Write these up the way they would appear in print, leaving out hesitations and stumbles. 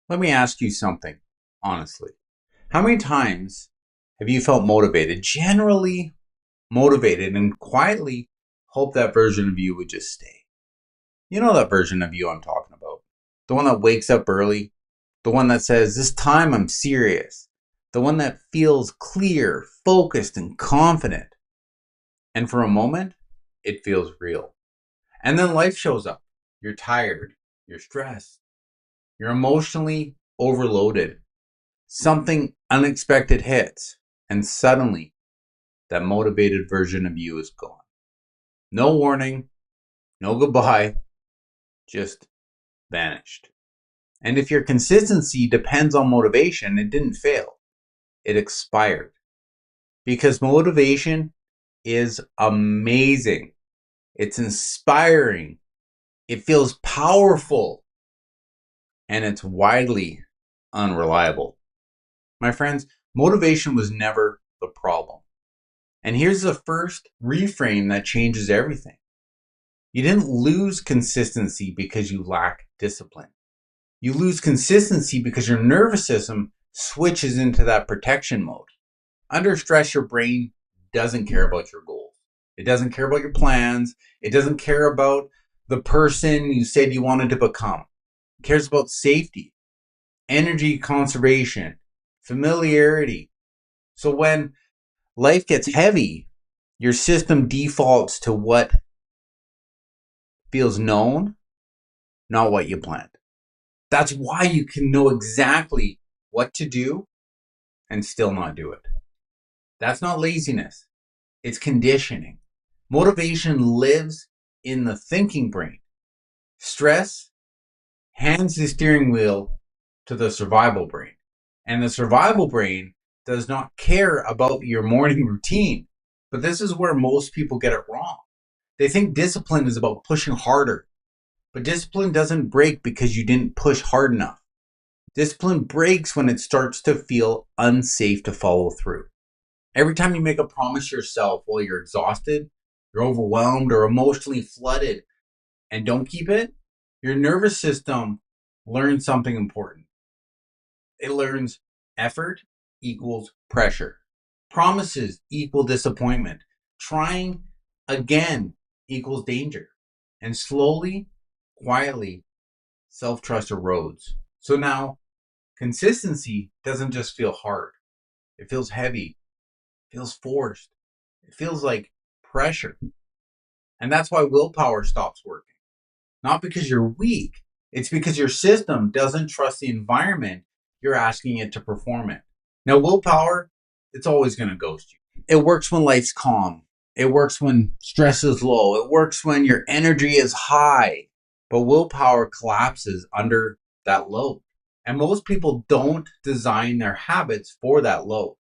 Let me ask you something, honestly. How many times have you felt motivated, generally motivated, and quietly hope that version of you would just stay? You know that version of you I'm talking about. The one that wakes up early, the one that says, "This time I'm serious." The one that feels clear, focused, and confident. And for a moment, it feels real. And then life shows up. You're tired, you're stressed, you're emotionally overloaded. Something unexpected hits, and suddenly that motivated version of you is gone. No warning, no goodbye, just vanished. And if your consistency depends on motivation, it didn't fail, it expired. Because motivation is amazing, it's inspiring, it feels powerful, and it's widely unreliable. My friends, motivation was never the problem. And here's the first reframe that changes everything. You didn't lose consistency because you lack discipline. You lose consistency because your nervous system switches into that protection mode. Under stress, your brain doesn't care about your goals. It doesn't care about your plans. It doesn't care about the person you said you wanted to become. It cares about safety, energy conservation, familiarity. So when life gets heavy, your system defaults to what feels known, not what you planned. That's why you can know exactly what to do and still not do it. That's not laziness, it's conditioning. Motivation lives in the thinking brain. Stress hands the steering wheel to the survival brain. And the survival brain does not care about your morning routine. But this is where most people get it wrong. They think discipline is about pushing harder. But discipline doesn't break because you didn't push hard enough. Discipline breaks when it starts to feel unsafe to follow through. Every time you make a promise to yourself while you're exhausted, you're overwhelmed, or emotionally flooded and don't keep it, your nervous system learns something important. It learns effort equals pressure, promises equal disappointment, trying again equals danger. And slowly, quietly, self trust erodes. So now, consistency doesn't just feel hard, it feels heavy, it feels forced, it feels like pressure. And that's why willpower stops working. Not because you're weak, it's because your system doesn't trust the environment you're asking it to perform it. Now, willpower, it's always going to ghost you. It works when life's calm, it works when stress is low, it works when your energy is high. But willpower collapses under that load. And most people don't design their habits for that load.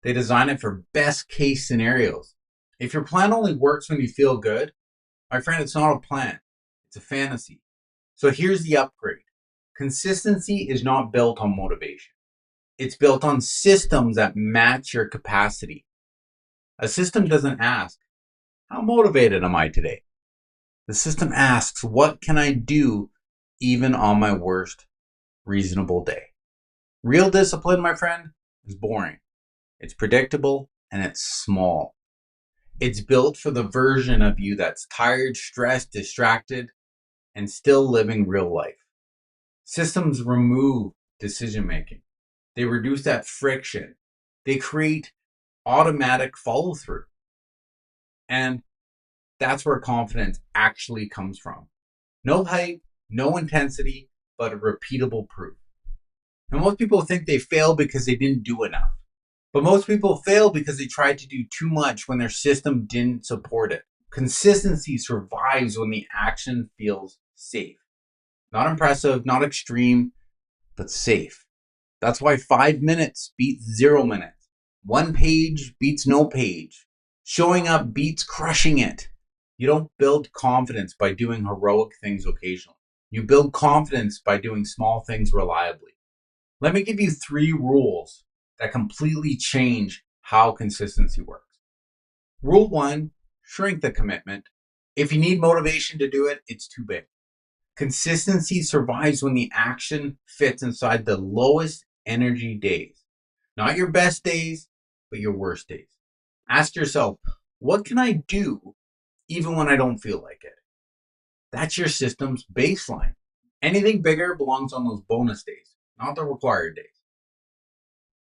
They design it for best case scenarios. If your plan only works when you feel good, my friend, it's not a plan, it's a fantasy. So here's the upgrade. Consistency is not built on motivation. It's built on systems that match your capacity. A system doesn't ask, how motivated am I today? The system asks, what can I do even on my worst reasonable day? Real discipline, my friend, is boring. It's predictable and it's small. It's built for the version of you that's tired, stressed, distracted, and still living real life. Systems remove decision making. They reduce that friction. They create automatic follow through. And that's where confidence actually comes from. No hype, no intensity, but a repeatable proof. And most people think they fail because they didn't do enough. But most people fail because they tried to do too much when their system didn't support it. Consistency survives when the action feels safe. Not impressive, not extreme, but safe. That's why 5 minutes beats 0 minutes. One page beats no page. Showing up beats crushing it. You don't build confidence by doing heroic things occasionally. You build confidence by doing small things reliably. Let me give you 3 rules that completely change how consistency works. Rule 1, shrink the commitment. If you need motivation to do it, it's too big. Consistency survives when the action fits inside the lowest energy days. Not your best days, but your worst days. Ask yourself, what can I do even when I don't feel like it? That's your system's baseline. Anything bigger belongs on those bonus days, not the required days.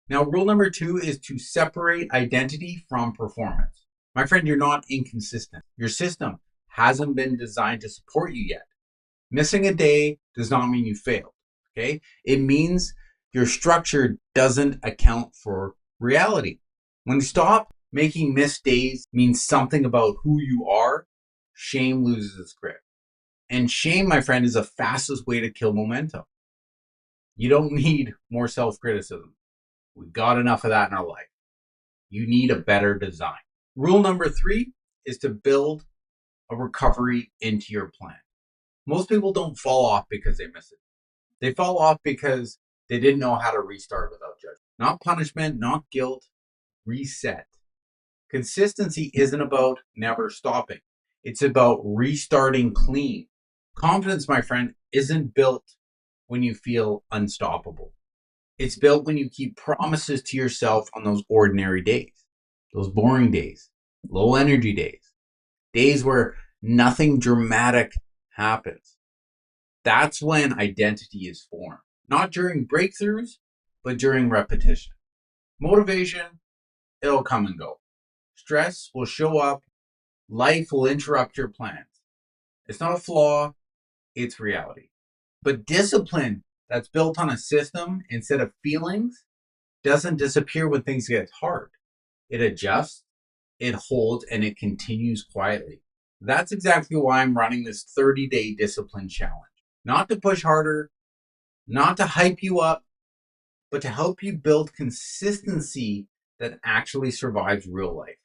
Now, rule number 2 is to separate identity from performance. My friend, you're not inconsistent. Your system hasn't been designed to support you yet. Missing a day does not mean you failed, okay? It means your structure doesn't account for reality. When you stop making missed days means something about who you are, shame loses its grip. And shame, my friend, is the fastest way to kill momentum. You don't need more self-criticism. We've got enough of that in our life. You need a better design. Rule number 3 is to build a recovery into your plan. Most people don't fall off because they miss it. They fall off because they didn't know how to restart without judgment. Not punishment, not guilt, reset. Consistency isn't about never stopping. It's about restarting clean. Confidence, my friend, isn't built when you feel unstoppable. It's built when you keep promises to yourself on those ordinary days, those boring days, low energy days, days where nothing dramatic happens. That's when identity is formed, not during breakthroughs, but during repetition. Motivation, it'll come and go. Stress will show up. Life will interrupt your plans. It's not a flaw, it's reality. But discipline that's built on a system instead of feelings doesn't disappear when things get hard. It adjusts, it holds, and it continues quietly. That's exactly why I'm running this 30-day discipline challenge. Not to push harder, not to hype you up, but to help you build consistency that actually survives real life.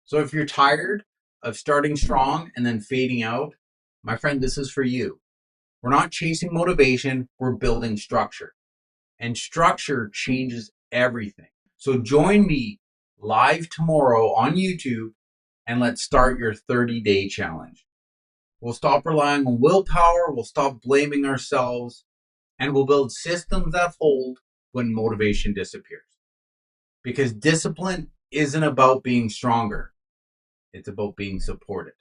So if you're tired of starting strong and then fading out, my friend, this is for you. We're not chasing motivation, we're building structure. And structure changes everything. So join me live tomorrow on YouTube and let's start your 30-day challenge. We'll stop relying on willpower, we'll stop blaming ourselves, and we'll build systems that hold when motivation disappears. Because discipline isn't about being stronger, it's about being supported.